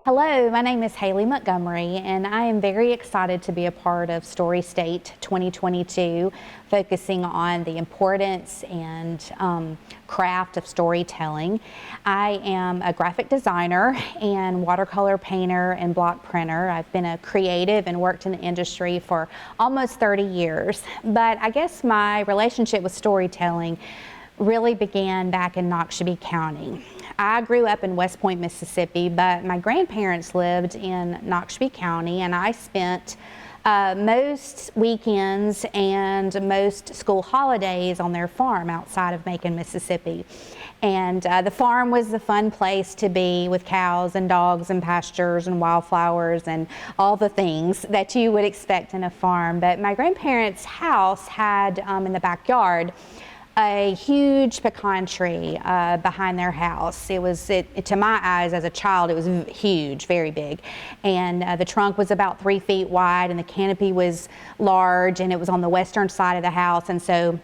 Hello, my name is Haley Montgomery, and I am very excited to be a part of Story State 2022, focusing on the importance and craft of storytelling. I am a graphic designer and watercolor painter and block printer. I've been a creative and worked in the industry for almost 30 years, but I guess my relationship with storytelling really began back in Noxubee County. I grew up in West Point, Mississippi, but my grandparents lived in Noxubee County, and I spent most weekends and most school holidays on their farm outside of Macon, Mississippi. And the farm was the fun place to be, with cows and dogs and pastures and wildflowers and all the things that you would expect in a farm. But my grandparents' house had in the backyard a huge pecan tree behind their house. It was, to my eyes as a child, it was huge, very big. And the trunk was about 3 feet wide, and the canopy was large, and it was on the western side of the house. And so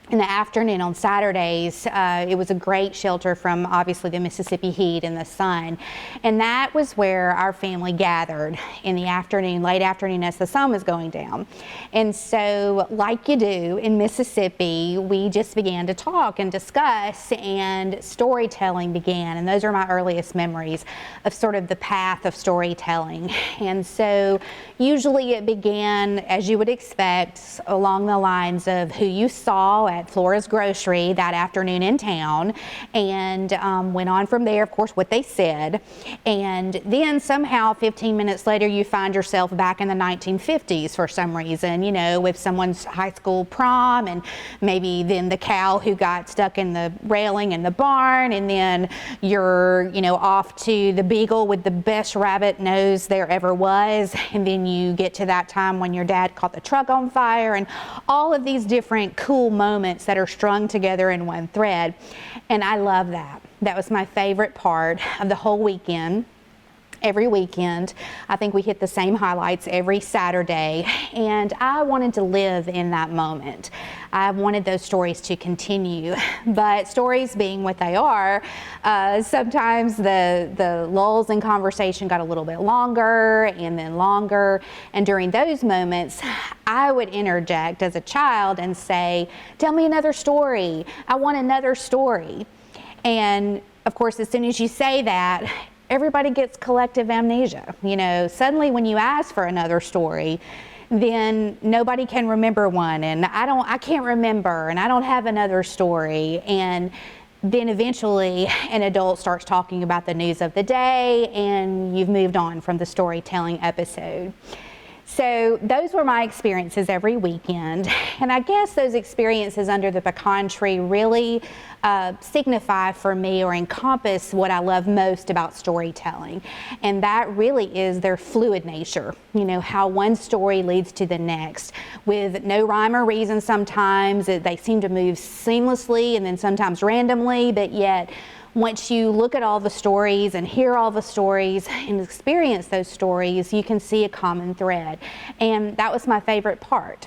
in the afternoon on Saturdays, it was a great shelter from obviously the Mississippi heat and the sun. And that was where our family gathered in the afternoon, late afternoon, as the sun was going down. And so, like you do in Mississippi, we just began to talk and discuss, and storytelling began. And those are my earliest memories of sort of the path of storytelling. And so usually it began, as you would expect, along the lines of who you saw at Flora's Grocery that afternoon in town, and went on from there, of course, what they said. And then somehow 15 minutes later, you find yourself back in the 1950s for some reason, you know, with someone's high school prom, and maybe then the cow who got stuck in the railing in the barn, and then you're, you know, off to the Beagle with the best rabbit nose there ever was, and then you get to that time when your dad caught the truck on fire, and all of these different cool moments that are strung together in one thread. And I love that. That was my favorite part of the whole weekend. Every weekend, I think we hit the same highlights every Saturday, and I wanted to live in that moment. I wanted those stories to continue, but stories being what they are, sometimes the lulls in conversation got a little bit longer and then longer, and during those moments, I would interject as a child and say, "Tell me another story. I want another story." And of course, as soon as you say that, everybody gets collective amnesia. You know, suddenly when you ask for another story, then nobody can remember one, and I can't remember, and I don't have another story. And then eventually an adult starts talking about the news of the day, and you've moved on from the storytelling episode. So those were my experiences every weekend, and I guess those experiences under the pecan tree really signify for me, or encompass, what I love most about storytelling, and that really is their fluid nature. You know, how one story leads to the next with no rhyme or reason. Sometimes they seem to move seamlessly, and then sometimes randomly, but yet once you look at all the stories and hear all the stories and experience those stories, you can see a common thread. And that was my favorite part.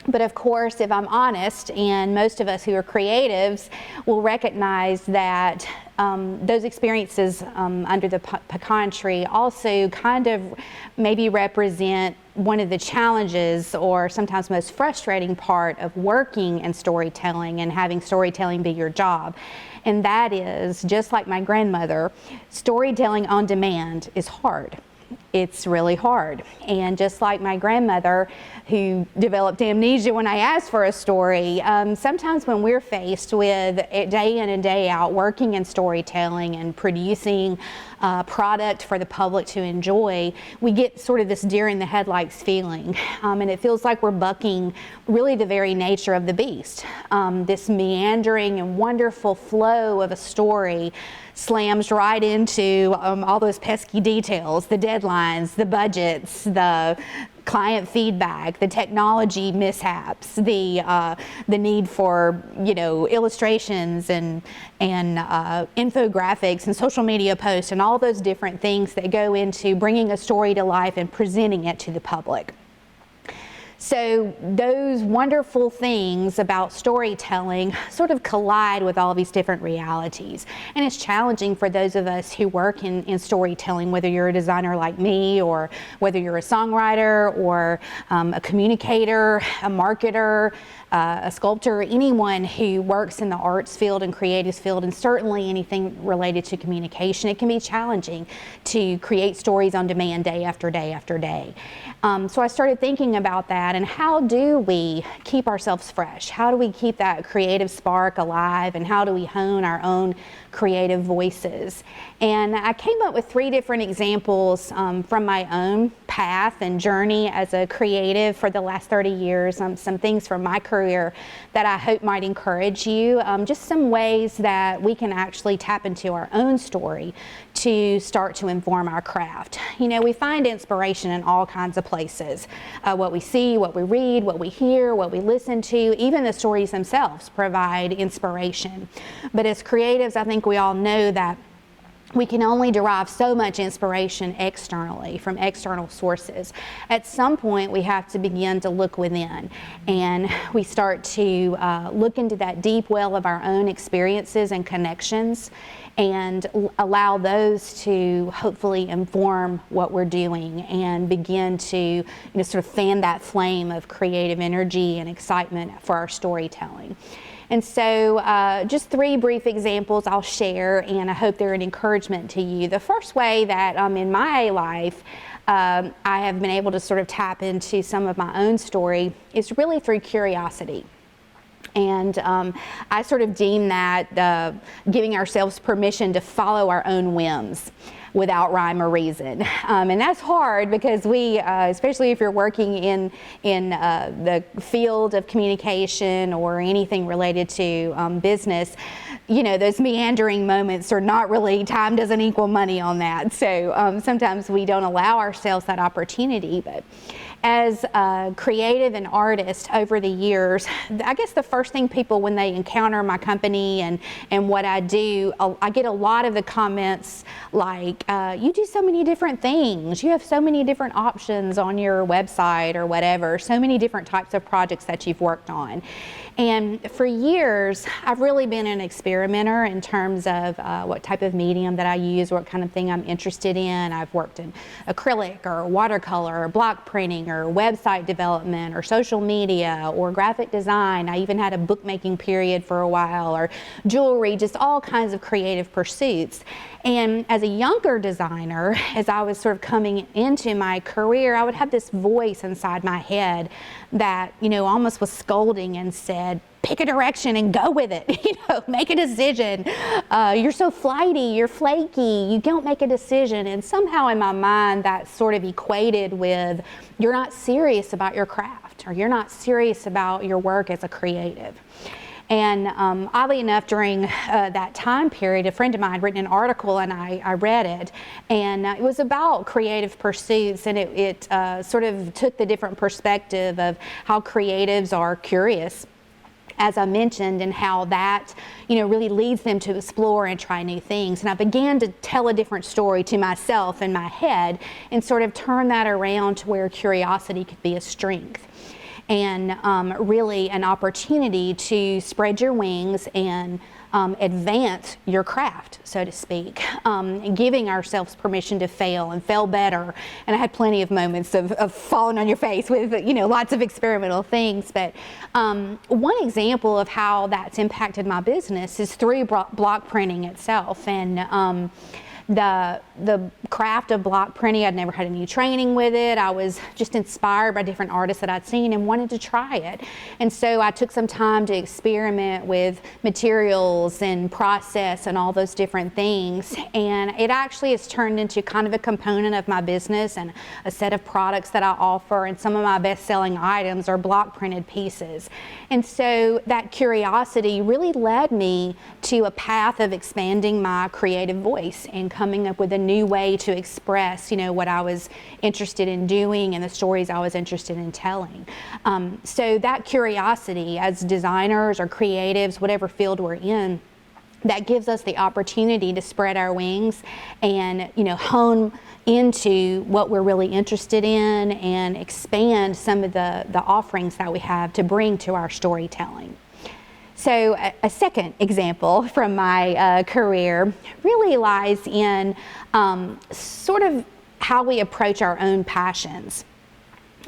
But of course, if I'm honest, and most of us who are creatives will recognize that those experiences under the pecan tree also kind of maybe represent one of the challenges, or sometimes most frustrating part of working in storytelling and having storytelling be your job. And that is, just like my grandmother, storytelling on demand is hard. It's really hard. And just like my grandmother, who developed amnesia when I asked for a story, sometimes when we're faced with day in and day out working in storytelling and producing product for the public to enjoy, we get sort of this deer in the headlights feeling. And it feels like we're bucking really the very nature of the beast. This meandering and wonderful flow of a story slams right into all those pesky details, the deadlines, the budgets, the client feedback, the technology mishaps, the need for, you know, illustrations and infographics and social media posts and all those different things that go into bringing a story to life and presenting it to the public. So those wonderful things about storytelling sort of collide with all these different realities. And it's challenging for those of us who work in storytelling, whether you're a designer like me, or whether you're a songwriter, or a communicator, a marketer, a sculptor, anyone who works in the arts field and creative field, and certainly anything related to communication. It can be challenging to create stories on demand day after day after day. So I started thinking about that, and how do we keep ourselves fresh? How do we keep that creative spark alive, and how do we hone our own creative voices? And I came up with 3 different examples from my own path and journey as a creative for the last 30 years, some things from my career that I hope might encourage you, just some ways that we can actually tap into our own story to start to inform our craft. You know, we find inspiration in all kinds of places. What we see, what we read, what we hear, what we listen to, even the stories themselves provide inspiration. But as creatives, I think we all know that we can only derive so much inspiration externally from external sources. At some point, we have to begin to look within, and we start to look into that deep well of our own experiences and connections, and allow those to hopefully inform what we're doing and begin to, you know, sort of fan that flame of creative energy and excitement for our storytelling. And so just 3 brief examples I'll share, and I hope they're an encouragement to you. The first way that in my life I have been able to sort of tap into some of my own story is really through curiosity. And I sort of deem that giving ourselves permission to follow our own whims without rhyme or reason. And that's hard because we, especially if you're working in the field of communication or anything related to business, you know, those meandering moments are not really, time doesn't equal money on that. So sometimes we don't allow ourselves that opportunity. But as a creative and artist over the years, I guess the first thing people, when they encounter my company and what I do, I get a lot of the comments like, you do so many different things, you have so many different options on your website or whatever, so many different types of projects that you've worked on. And for years, I've really been an experimenter in terms of what type of medium that I use, what kind of thing I'm interested in. I've worked in acrylic or watercolor or block printing or website development or social media or graphic design. I even had a bookmaking period for a while, or jewelry, just all kinds of creative pursuits. And as a younger designer, as I was sort of coming into my career, I would have this voice inside my head that, you know, almost was scolding and said, pick a direction and go with it, you know, make a decision. You're so flighty, you're flaky, you don't make a decision. And somehow in my mind, that sort of equated with, you're not serious about your craft, or you're not serious about your work as a creative. And oddly enough, during that time period, a friend of mine had written an article, and I read it, and it was about creative pursuits, and it sort of took the different perspective of how creatives are curious, as I mentioned, and how that, you know, really leads them to explore and try new things. And I began to tell a different story to myself in my head and sort of turn that around to where curiosity could be a strength. And really an opportunity to spread your wings and advance your craft, so to speak, and giving ourselves permission to fail and fail better. And I had plenty of moments of falling on your face with, you know, lots of experimental things. But one example of how that's impacted my business is through block printing itself. And the craft of block printing, I'd never had any training with it. I was just inspired by different artists that I'd seen and wanted to try it. And so I took some time to experiment with materials and process and all those different things. And it actually has turned into kind of a component of my business and a set of products that I offer. And some of my best-selling items are block printed pieces. And so that curiosity really led me to a path of expanding my creative voice and coming up with a new way to express, what I was interested in doing and the stories I was interested in telling. So that curiosity as designers or creatives, whatever field we're in, that gives us the opportunity to spread our wings and, hone into what we're really interested in and expand some of the offerings that we have to bring to our storytelling. So a second example from my career really lies in sort of how we approach our own passions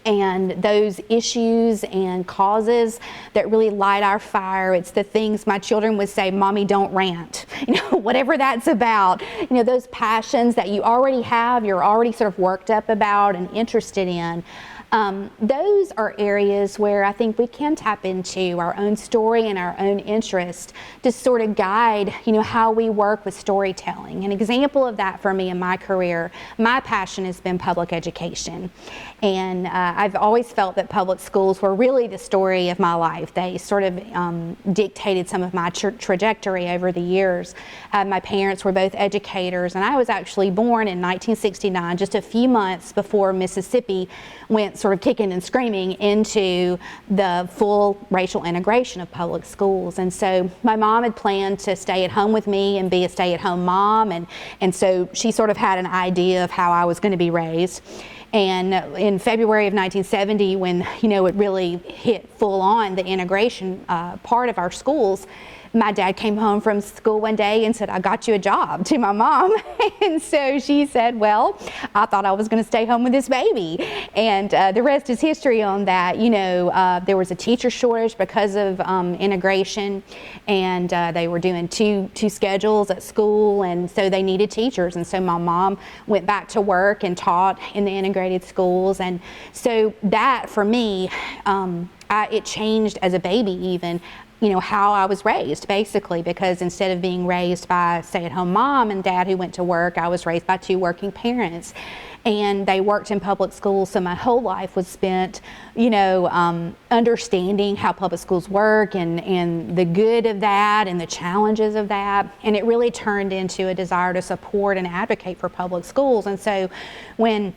and those issues and causes that really light our fire. It's the things my children would say, "Mommy, don't rant." Whatever that's about, those passions that you already have, you're already sort of worked up about and interested in. Those are areas where I think we can tap into our own story and our own interest to sort of guide, how we work with storytelling. An example of that for me in my career, my passion has been public education. And I've always felt that public schools were really the story of my life. They sort of dictated some of my trajectory over the years. My parents were both educators, and I was actually born in 1969, just a few months before Mississippi went sort of kicking and screaming into the full racial integration of public schools. And so my mom had planned to stay at home with me and be a stay-at-home mom, and so she sort of had an idea of how I was going to be raised. And in February of 1970, when it really hit full on, the integration part of our schools, my dad came home from school one day and said, "I got you a job," to my mom. And so she said, "Well, I thought I was going to stay home with this baby." And the rest is history on that. There was a teacher shortage because of integration, and they were doing two schedules at school, and so they needed teachers. And so my mom went back to work and taught in the integrated schools. And so that, for me, it changed as a baby even, how I was raised, basically, because instead of being raised by a stay-at-home mom and dad who went to work, I was raised by two working parents. And they worked in public schools, so my whole life was spent, understanding how public schools work and the good of that and the challenges of that. And it really turned into a desire to support and advocate for public schools. And so when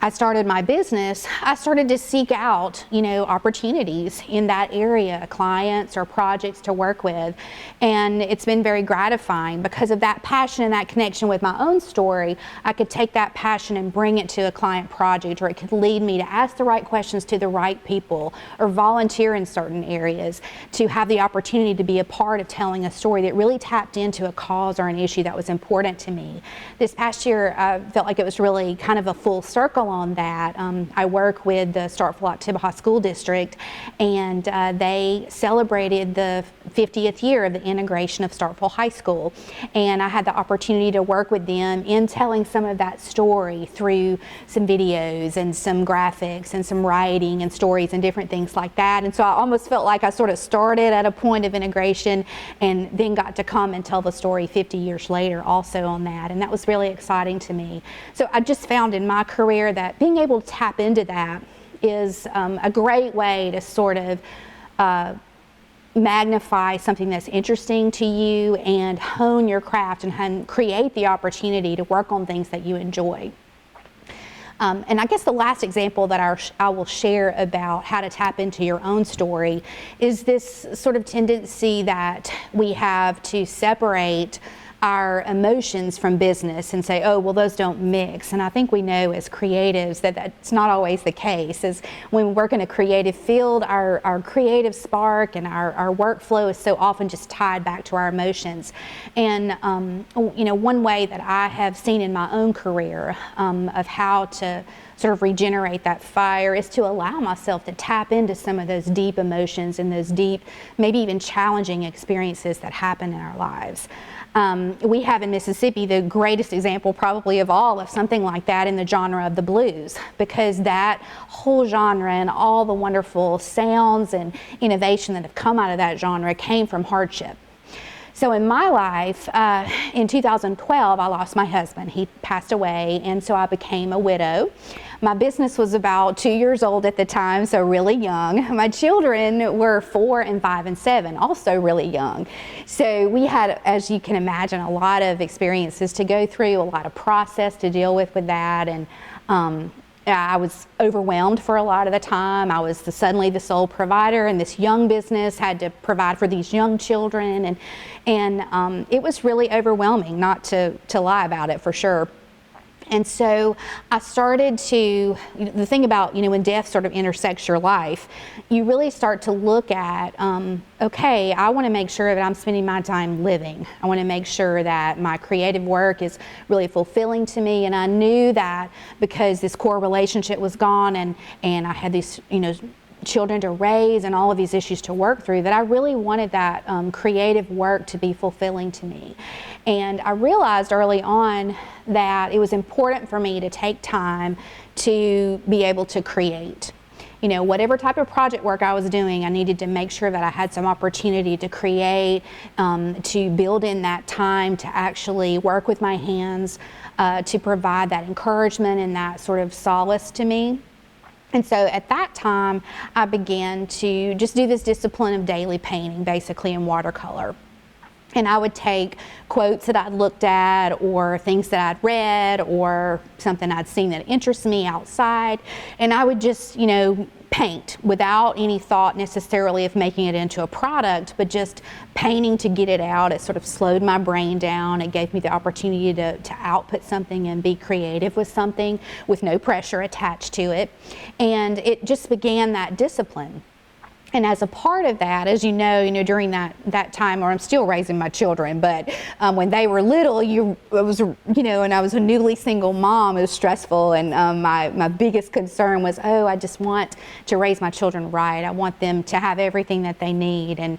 I started my business, I started to seek out, opportunities in that area, clients or projects to work with. And it's been very gratifying because of that passion and that connection with my own story. I could take that passion and bring it to a client project, or it could lead me to ask the right questions to the right people or volunteer in certain areas to have the opportunity to be a part of telling a story that really tapped into a cause or an issue that was important to me. This past year, I felt like it was really kind of a full circle on that. I work with the Starkville School District, and they celebrated the 50th year of the integration of Starkville High School. And I had the opportunity to work with them in telling some of that story through some videos and some graphics and some writing and stories and different things like that. And so I almost felt like I sort of started at a point of integration and then got to come and tell the story 50 years later also on that. And that was really exciting to me. So I just found in my career that being able to tap into that is a great way to sort of magnify something that's interesting to you and hone your craft and create the opportunity to work on things that you enjoy. And I guess the last example that I will share about how to tap into your own story is this sort of tendency that we have to separate our emotions from business and say, "Oh, well, those don't mix." And I think we know as creatives that that's not always the case. As when we work in a creative field, our creative spark and our workflow is so often just tied back to our emotions. And one way that I have seen in my own career of how to sort of regenerate that fire is to allow myself to tap into some of those deep emotions and those deep, maybe even challenging experiences that happen in our lives. We have in Mississippi the greatest example probably of all of something like that in the genre of the blues, because that whole genre and all the wonderful sounds and innovation that have come out of that genre came from hardship. So in my life, in 2012, I lost my husband. He passed away, and so I became a widow. My business was about 2 years old at the time, so really young. My children were 4 and 5 and 7, also really young. So we had, as you can imagine, a lot of experiences to go through, a lot of process to deal with that, and I was overwhelmed for a lot of the time. I was suddenly the sole provider, and this young business had to provide for these young children, and it was really overwhelming, not to lie about it, for sure. And so I started to, the thing about, when death sort of intersects your life, you really start to look at, okay, I want to make sure that I'm spending my time living. I want to make sure that my creative work is really fulfilling to me. And I knew that because this core relationship was gone, and I had these, children to raise and all of these issues to work through, that I really wanted that creative work to be fulfilling to me. And I realized early on that it was important for me to take time to be able to create. Whatever type of project work I was doing, I needed to make sure that I had some opportunity to create, to build in that time to actually work with my hands, to provide that encouragement and that sort of solace to me. And so at that time, I began to just do this discipline of daily painting, basically in watercolor. And I would take quotes that I'd looked at, or things that I'd read, or something I'd seen that interests me outside, and I would just, paint without any thought necessarily of making it into a product, but just painting to get it out. It sort of slowed my brain down. It gave me the opportunity to output something and be creative with something with no pressure attached to it. And it just began that discipline. And as a part of that, as you know, during that time, or I'm still raising my children, but when they were little, and I was a newly single mom, it was stressful, and my biggest concern was, I just want to raise my children right. I want them to have everything that they need, and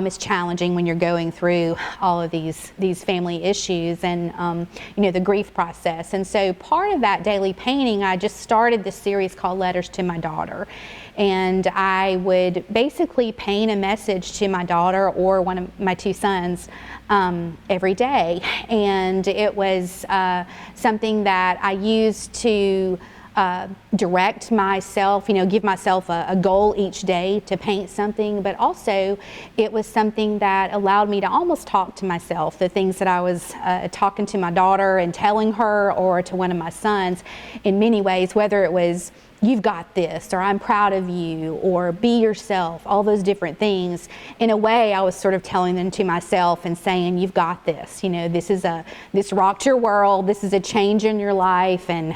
it's challenging when you're going through all of these family issues and the grief process. And so part of that daily painting, I just started this series called Letters to My Daughter. And I would basically paint a message to my daughter or one of my 2 sons every day. And it was something that I used to direct myself, give myself a goal each day to paint something, but also it was something that allowed me to almost talk to myself, the things that I was talking to my daughter and telling her, or to one of my sons in many ways, whether it was, "You've got this," or "I'm proud of you," or "Be yourself," all those different things. In a way, I was sort of telling them to myself and saying, "You've got this. This rocked your world. This is a change in your life, and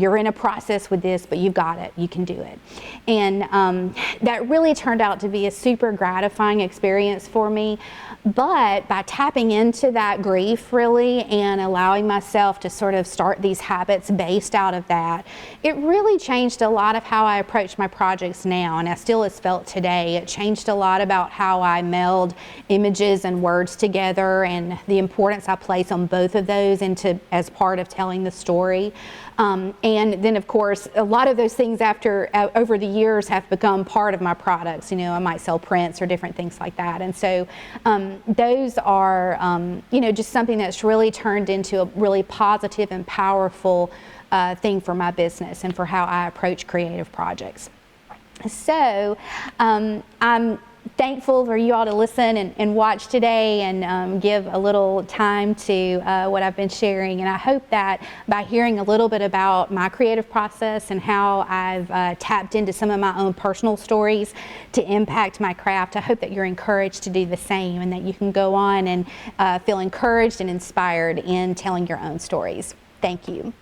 you're in a process with this, but you've got it. You can do it." And that really turned out to be a super gratifying experience for me. But by tapping into that grief really and allowing myself to sort of start these habits based out of that, it really changed a lot of how I approach my projects now, and I still is felt today. It changed a lot about how I meld images and words together, and the importance I place on both of those as part of telling the story. And then, of course, a lot of those things over the years have become part of my products. I might sell prints or different things like that. And so those are, just something that's really turned into a really positive and powerful thing for my business and for how I approach creative projects. So I'm thankful for you all to listen and watch today and give a little time to what I've been sharing. And I hope that by hearing a little bit about my creative process and how I've tapped into some of my own personal stories to impact my craft, I hope that you're encouraged to do the same, and that you can go on and feel encouraged and inspired in telling your own stories. Thank you.